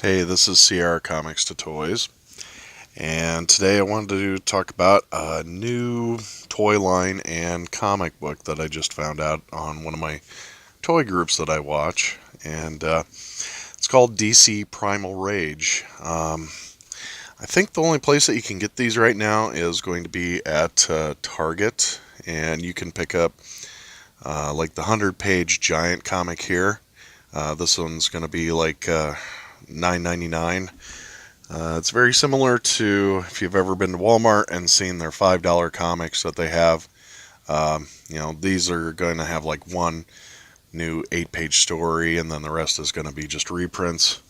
Hey, this is CR Comics to Toys, and today I wanted to talk about a new toy line and comic book that I just found out on one of my toy groups that I watch, and it's called DC Primal Rage. I think the only place that you can get these right now is going to be at Target, and you can pick up like the 100-page giant comic here. This one's going to be like $9.99. It's very similar to if you've ever been to Walmart and seen their $5 comics that they have. These are going to have like one new 8-page story, and then the rest is going to be just reprints.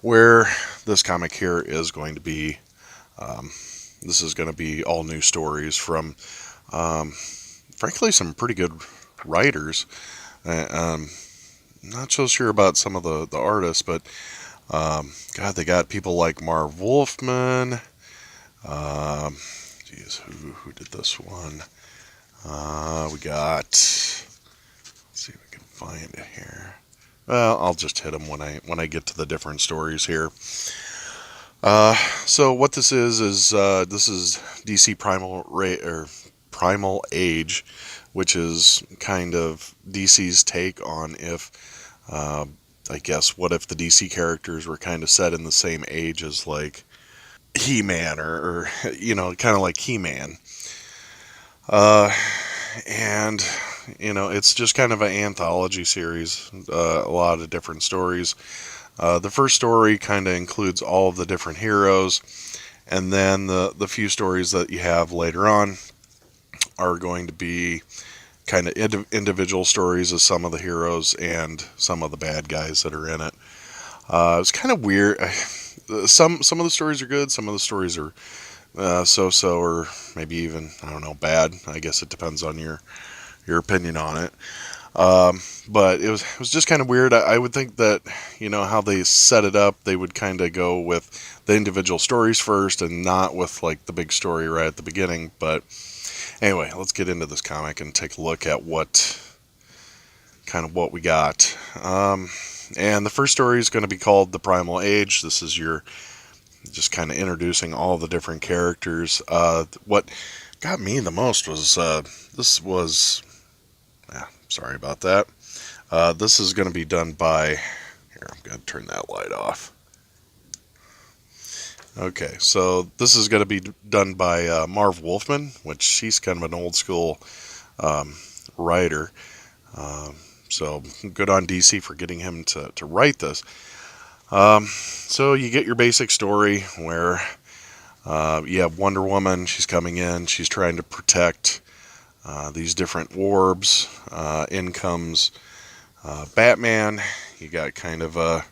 Where this comic here is going to be, this is going to be all new stories from, frankly, some pretty good writers. Not so sure about some of the artists, but God, they got people like Marv Wolfman. Who did this one? We got. Let's see if we can find it here. Well, I'll just hit them when I get to the different stories here. So what this is this is DC Primal Age, which is kind of DC's take on if. I guess what if the DC characters were kind of set in the same age as like He-Man or kind of like He-Man. And it's just kind of an anthology series, a lot of different stories. The first story kind of includes all of the different heroes, and then the few stories that you have later on are going to be kind of individual stories of some of the heroes and some of the bad guys that are in it. It's kind of weird. Some of the stories are good. Some of the stories are so-so, or maybe even, I don't know, bad. I guess it depends on your opinion on it. But it was just kind of weird. I would think that how they set it up, they would kind of go with the individual stories first and not with like the big story right at the beginning. But anyway, let's get into this comic and take a look at what we got. And the first story is going to be called The Primal Age. This is your just kind of introducing all the different characters. What got me the most was sorry about that. This is going to be done by, here, I'm going to turn that light off. Okay, so this is going to be done by Marv Wolfman, which he's kind of an old school writer. So good on DC for getting him to write this. So you get your basic story where you have Wonder Woman. She's coming in. She's trying to protect these different orbs. In comes Batman. You got kind of a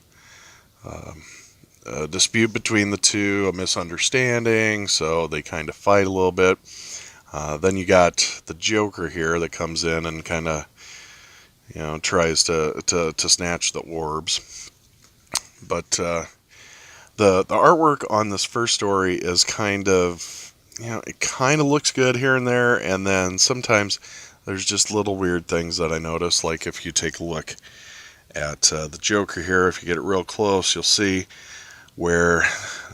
dispute between the two, a misunderstanding, so they kind of fight a little bit. Then you got the Joker here that comes in and kind of tries to snatch the orbs. But the artwork on this first story is kind of, it kind of looks good here and there, and then sometimes there's just little weird things that I notice. Like if you take a look at the Joker here, if you get it real close, you'll see where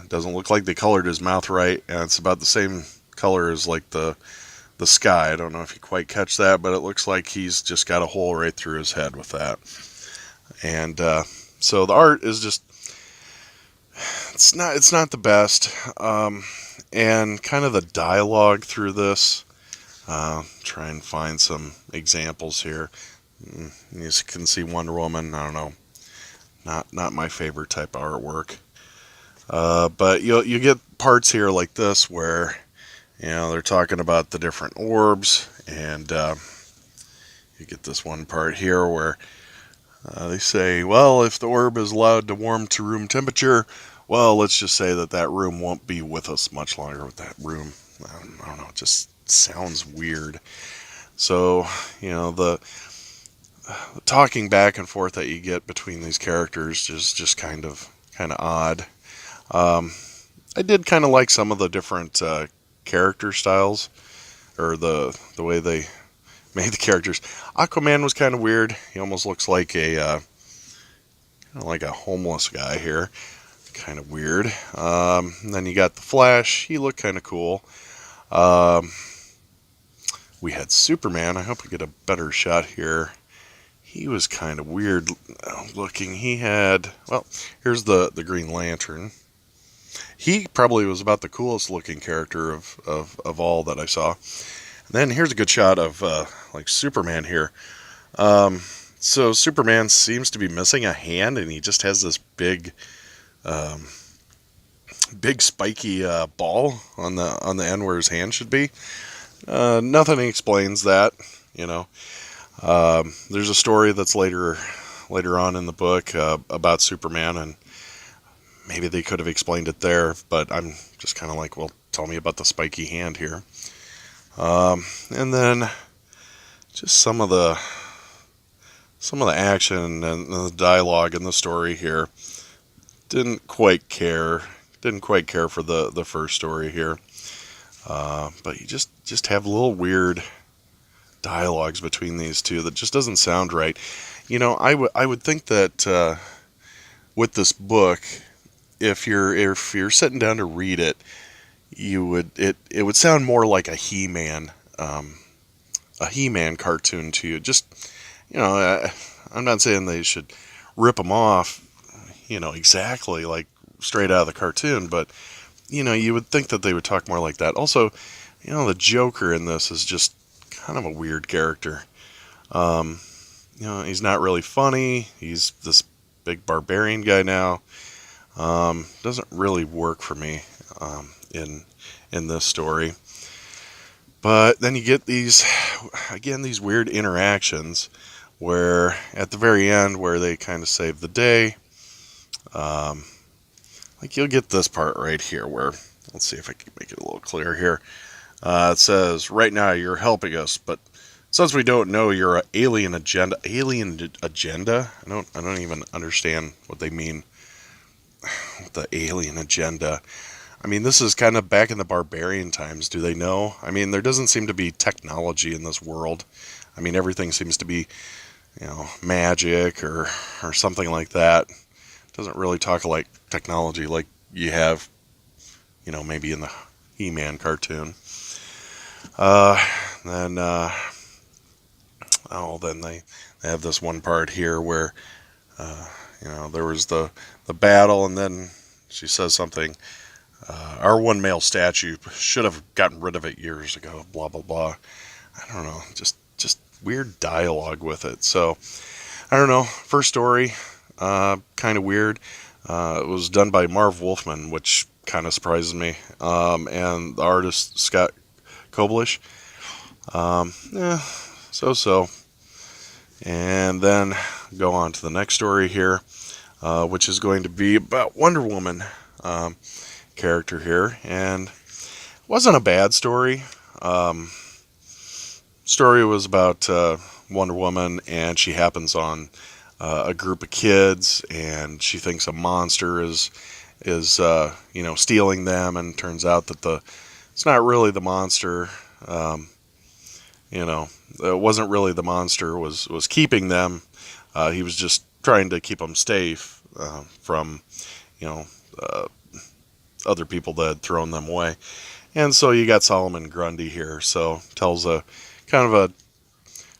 it doesn't look like they colored his mouth right, and it's about the same color as like the sky. I don't know if you quite catch that, but it looks like he's just got a hole right through his head with that. And so the art is just, it's not the best, and kind of the dialogue through this. Try and find some examples here. You can see Wonder Woman. I don't know, not my favorite type of artwork. But you get parts here like this where they're talking about the different orbs, and you get this one part here where they say, well, if the orb is allowed to warm to room temperature, well, let's just say that room won't be with us much longer. With that room, I don't know, it just sounds weird. So the talking back and forth that you get between these characters is just kind of odd. I did kind of like some of the different character styles, or the way they made the characters. Aquaman was kind of weird. He almost looks like a like a homeless guy here. Kind of weird. And then you got the Flash. He looked kind of cool. We had Superman. I hope we get a better shot here. He was kind of weird looking. He had, well, here's the Green Lantern. He probably was about the coolest looking character of all that I saw. And then here's a good shot of like Superman here. So Superman seems to be missing a hand, and he just has this big spiky ball on the end where his hand should be. Nothing explains that, you know. There's a story that's later on in the book about Superman, and maybe they could have explained it there, but I'm just kind of like, well, tell me about the spiky hand here. And then just some of the action and the dialogue in the story here. Didn't quite care for the first story here. But you just have little weird dialogues between these two that just doesn't sound right. You know, I would think that with this book, if you're sitting down to read it, it would sound more like a He-Man cartoon to you. Just, you know, I'm not saying they should rip them off, you know, exactly like straight out of the cartoon, but you know, you would think that they would talk more like that. Also, you know, the Joker in this is just kind of a weird character. You know, he's not really funny. He's this big barbarian guy now. Doesn't really work for me in this story. But then you get these weird interactions where at the very end where they kind of save the day. Like you'll get this part right here where, let's see if I can make it a little clearer here. It says, right now you're helping us, but since we don't know your alien agenda, I don't even understand what they mean with the alien agenda. I mean, this is kind of back in the barbarian times. Do they know? I mean, there doesn't seem to be technology in this world. I mean, everything seems to be, you know, magic or something like that. Doesn't really talk like technology like you have, you know, maybe in the He-Man cartoon. Then they have this one part here where, you know, there was the battle, and then she says something. Our one male statue should have gotten rid of it years ago. Blah blah blah. I don't know, just weird dialogue with it. So I don't know. First story. Kind of weird. It was done by Marv Wolfman, which kind of surprises me. And the artist, Scott Koblish. So. And then go on to the next story here, which is going to be about Wonder Woman character here. And it wasn't a bad story. Story was about Wonder Woman, and she happens on a group of kids, and she thinks a monster is you know, stealing them, and turns out that it's not really the monster. You know, it wasn't really the monster was keeping them. He was just trying to keep them safe from, you know, other people that had thrown them away. And so you got Solomon Grundy here. So tells a kind of a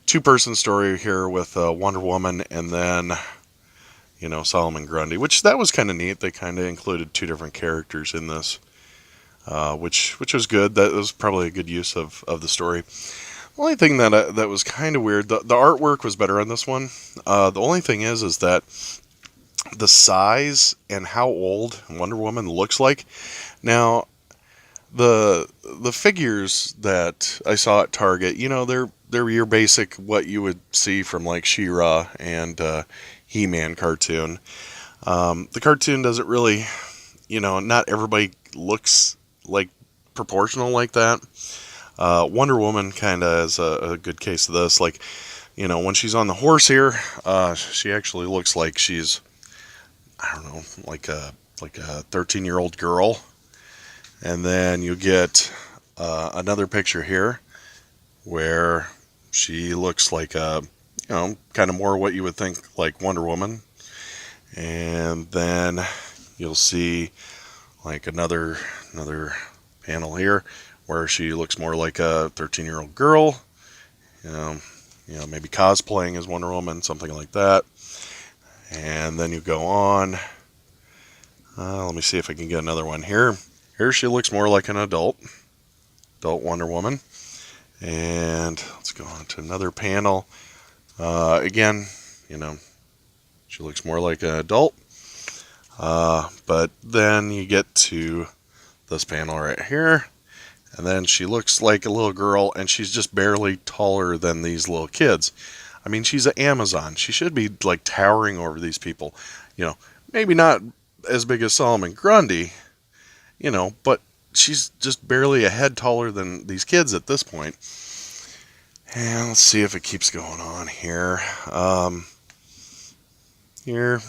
two-person story here with Wonder Woman, and then, you know, Solomon Grundy, which that was kind of neat. They kind of included two different characters in this, which was good. That was probably a good use of the story. The only thing that was kind of weird, the artwork was better on this one. The only thing is that the size and how old Wonder Woman looks like. Now, the figures that I saw at Target, you know, they're your basic what you would see from like She-Ra and He-Man cartoon. The cartoon doesn't really, you know, not everybody looks like proportional like that. Wonder Woman kind of is a good case of this. Like, you know, when she's on the horse here, she actually looks like she's, I don't know, like a 13-year-old girl. And then you get another picture here where she looks like a, you know, kind of more what you would think like Wonder Woman. And then you'll see like another panel here where she looks more like a 13-year-old girl, maybe cosplaying as Wonder Woman, something like that. And then you go on. Let me see if I can get another one here. Here she looks more like an adult Wonder Woman. And let's go on to another panel. Again, she looks more like an adult. But then you get to this panel right here. And then she looks like a little girl, and she's just barely taller than these little kids. I mean, she's an Amazon. She should be like towering over these people. Maybe not as big as Solomon Grundy, but she's just barely a head taller than these kids at this point. And let's see if it keeps going on here. Here,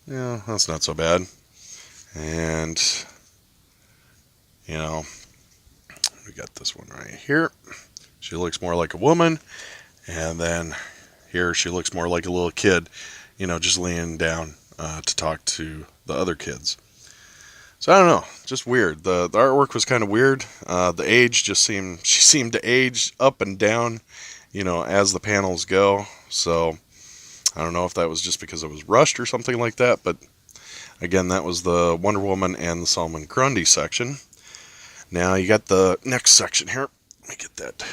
yeah, that's not so bad. And, we got this one right here. She looks more like a woman. And then here she looks more like a little kid, just leaning down to talk to the other kids. So I don't know, just weird. The artwork was kind of weird. The age she seemed to age up and down, as the panels go. So I don't know if that was just because it was rushed or something like that. But again, that was the Wonder Woman and the Solomon Grundy section. Now you got the next section here. Let me get that.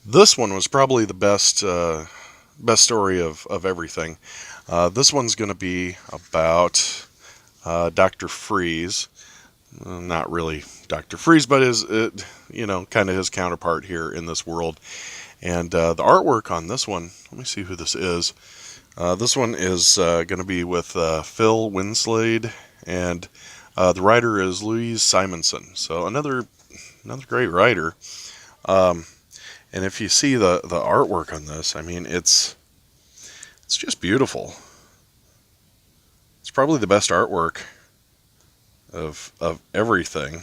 This one was probably the best story of everything. This one's going to be about Dr. Freeze. Not really Dr. Freeze, but kind of his counterpart here in this world. And the artwork on this one, let me see who this is. This one is going to be with Phil Winslade, and the writer is Louise Simonson. So another great writer. And if you see the artwork on this, I mean, it's just beautiful. It's probably the best artwork of everything.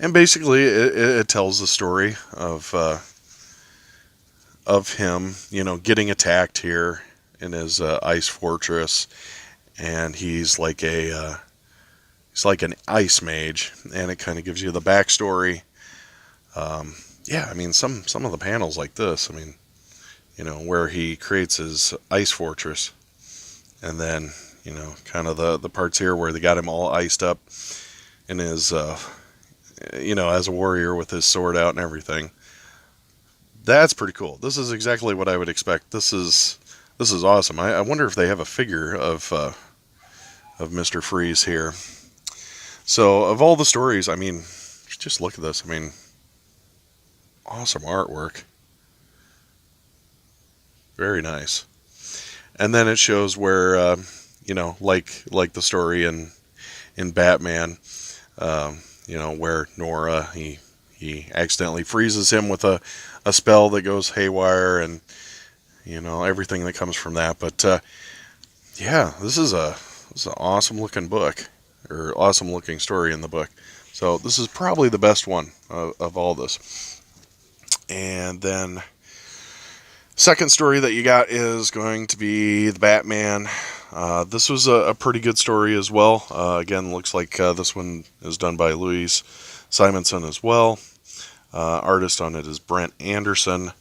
And basically, it tells the story of him, getting attacked here in his ice fortress, and he's like an ice mage, and it kind of gives you the backstory. Yeah, I mean, some of the panels like this, I mean, where he creates his ice fortress, and then, kind of the parts here where they got him all iced up in his, as a warrior with his sword out and everything. That's pretty cool. This is exactly what I would expect. This is awesome. I wonder if they have a figure of Mr. Freeze here. So, of all the stories, I mean, just look at this. I mean, awesome artwork. Very nice. And then it shows where, like the story in Batman, where Nora, he accidentally freezes him with a spell that goes haywire, and, everything that comes from that. But, yeah, this is an awesome looking book, or awesome looking story in the book. So this is probably the best one of all this. And then second story that you got is going to be the Batman. This was a pretty good story as well. Again, looks like this one is done by Louise Simonson as well. Artist on it is Brent Anderson.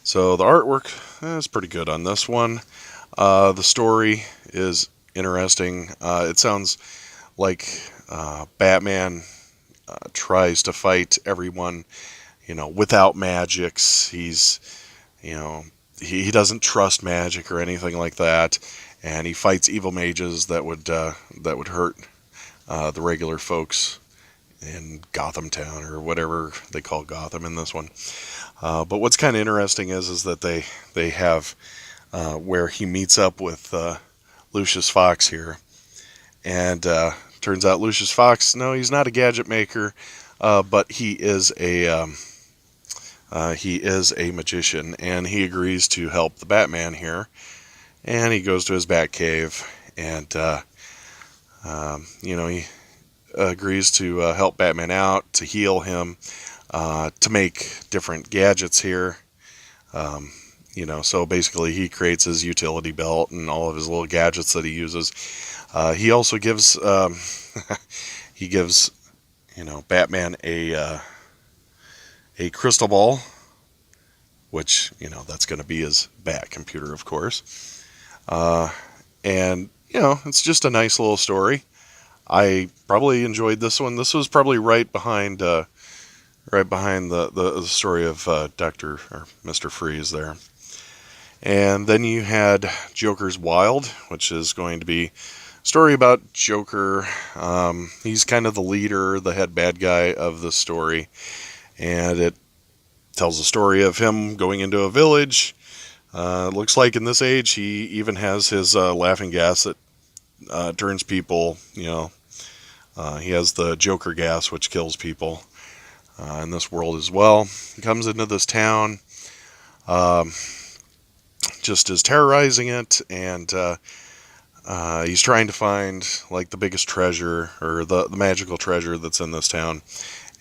So the artwork is pretty good on this one. The story is interesting. It sounds like Batman tries to fight everyone, without magics. He's, he doesn't trust magic or anything like that, and he fights evil mages that would hurt the regular folks in Gotham Town, or whatever they call Gotham in this one. But what's kind of interesting is that they have where he meets up with Lucius Fox here, and turns out Lucius Fox, no, he's not a gadget maker, but he is a magician, and he agrees to help the Batman here. And he goes to his Batcave, and he agrees to help Batman out, to heal him, to make different gadgets here. So basically he creates his utility belt and all of his little gadgets that he uses. He also gives he gives Batman a crystal ball, which that's going to be his Bat computer, of course. And it's just a nice little story. I probably enjoyed this one. This was probably right behind the story of Dr. or Mr. Freeze there. And then you had Joker's Wild, which is going to be a story about Joker. He's kind of the leader, the head bad guy of the story. And it tells the story of him going into a village. Looks like in this age he even has his laughing gas that turns people, he has the Joker gas, which kills people in this world as well. He comes into this town, just is terrorizing it, and he's trying to find like the biggest treasure, or the magical treasure that's in this town.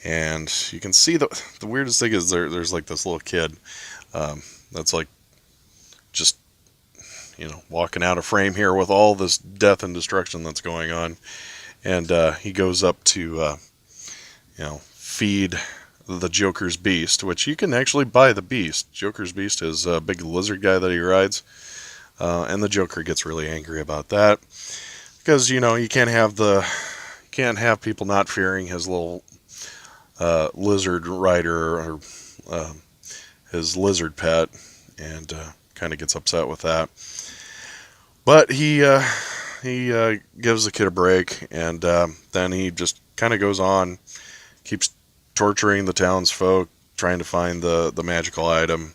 And you can see the weirdest thing is there's like this little kid that's like just walking out of frame here with all this death and destruction that's going on. And he goes up to feed the Joker's beast, which you can actually buy the beast. Joker's beast is a big lizard guy that he rides, and the Joker gets really angry about that because you can't have people not fearing his little lizard rider, or his lizard pet, and kind of gets upset with that. But he gives the kid a break, and then he just kind of goes on, keeps torturing the townsfolk, trying to find the magical item.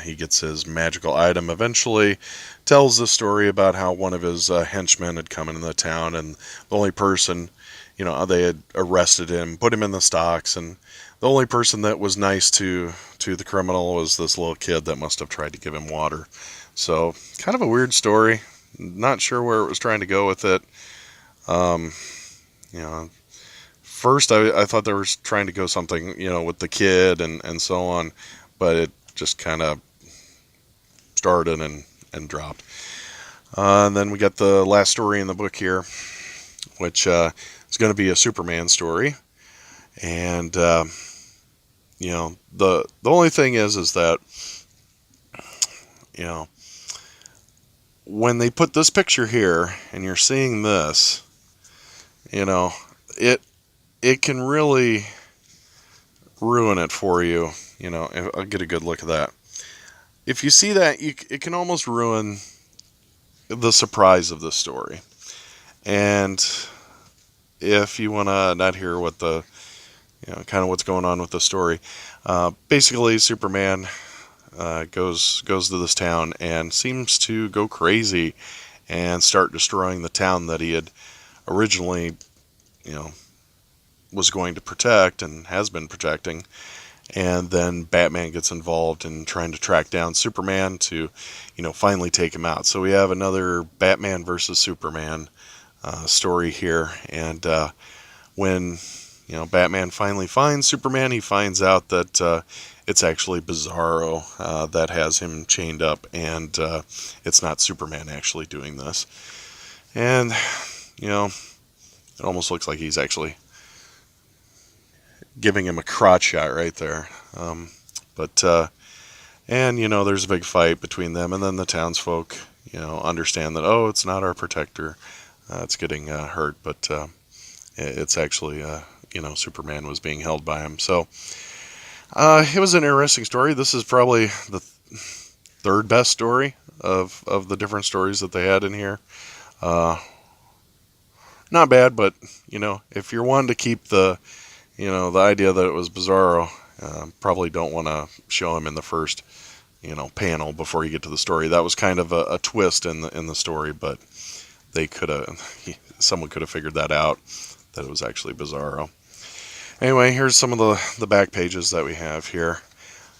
He gets his magical item eventually, tells the story about how one of his henchmen had come into the town, and the only person, they had arrested him, put him in the stocks, and the only person that was nice to the criminal was this little kid that must have tried to give him water. So, kind of a weird story. Not sure where it was trying to go with it. First I thought they were trying to go something, with the kid and so on, but it just kind of started and dropped. And then we got the last story in the book here, which is going to be a Superman story. And, the only thing is that, when they put this picture here and you're seeing this, it can really ruin it for you. I'll get a good look at that. If you see that, it can almost ruin the surprise of the story. And if you want to not hear what the, kind of what's going on with the story, basically Superman goes to this town and seems to go crazy and start destroying the town that he had originally, was going to protect and has been protecting. And then Batman gets involved in trying to track down Superman to, finally take him out. So we have another Batman versus Superman story here. And when, Batman finally finds Superman, he finds out that it's actually Bizarro that has him chained up, and it's not Superman actually doing this. And, it almost looks like he's actually giving him a crotch shot right there. There's a big fight between them, and then the townsfolk, understand that, oh, it's not our protector. It's getting hurt, but it's actually, Superman was being held by him. So it was an interesting story. This is probably the third best story of the different stories that they had in here. Not bad, but, if you're wanting to keep the idea that it was Bizarro, probably don't want to show him in the first, panel before you get to the story. That was kind of a twist in the story, but someone could have figured that out, that it was actually Bizarro. Anyway, here's some of the back pages that we have here.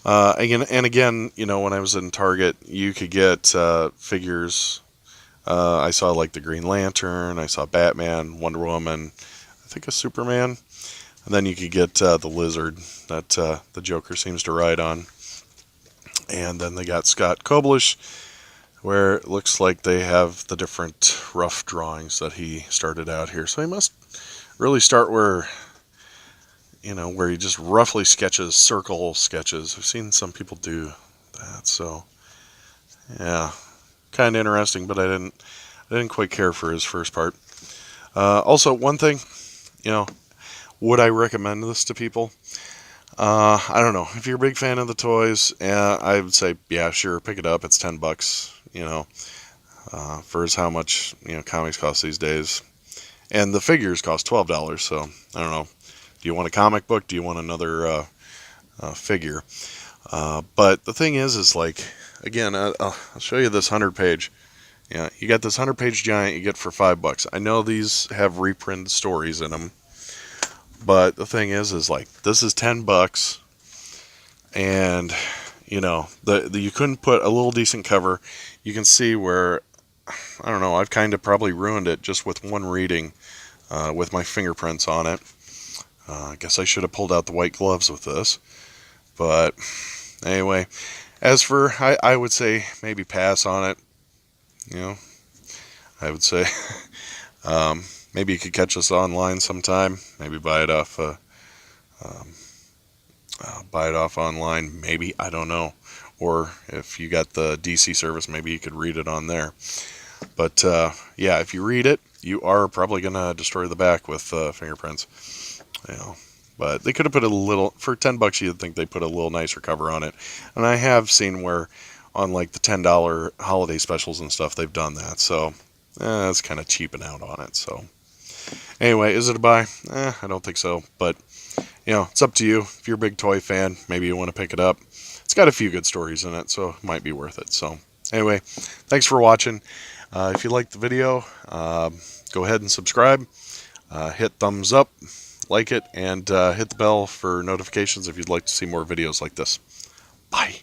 Again, when I was in Target, you could get figures. I saw like the Green Lantern, I saw Batman, Wonder Woman, I think a Superman. And then you could get the lizard that the Joker seems to ride on. And then they got Scott Koblish, where it looks like they have the different rough drawings that he started out here. So he must really start where, where he just roughly sketches, circle sketches. I've seen some people do that. So, yeah, kind of interesting, but I didn't quite care for his first part. Also, one thing, would I recommend this to people? I don't know. If you're a big fan of the toys, I would say, yeah, sure, pick it up. It's $10, for how much, comics cost these days. And the figures cost $12, so I don't know. Do you want a comic book? Do you want another figure? But the thing is like, again, I'll show you this 100-page. Yeah, you got this 100-page giant you get for $5. I know these have reprinted stories in them. But the thing is like, this is $10, and you couldn't put a little decent cover. You can see where, I don't know, I've kind of probably ruined it just with one reading, with my fingerprints on it. I guess I should have pulled out the white gloves with this. But anyway, as for, I would say maybe pass on it. I would say. Maybe you could catch us online sometime. Maybe buy it off online. Maybe, I don't know. Or if you got the DC service, maybe you could read it on there. But yeah, if you read it, you are probably gonna destroy the back with fingerprints. But they could have put a little, for $10. You'd think they put a little nicer cover on it. And I have seen where on like the $10 holiday specials and stuff, they've done that. So it's kind of cheaping out on it. So. Anyway, is it a buy? I don't think so. But, it's up to you. If you're a big toy fan, maybe you want to pick it up. It's got a few good stories in it, so it might be worth it. So, anyway, thanks for watching. If you liked the video, go ahead and subscribe. Hit thumbs up, like it, and hit the bell for notifications if you'd like to see more videos like this. Bye.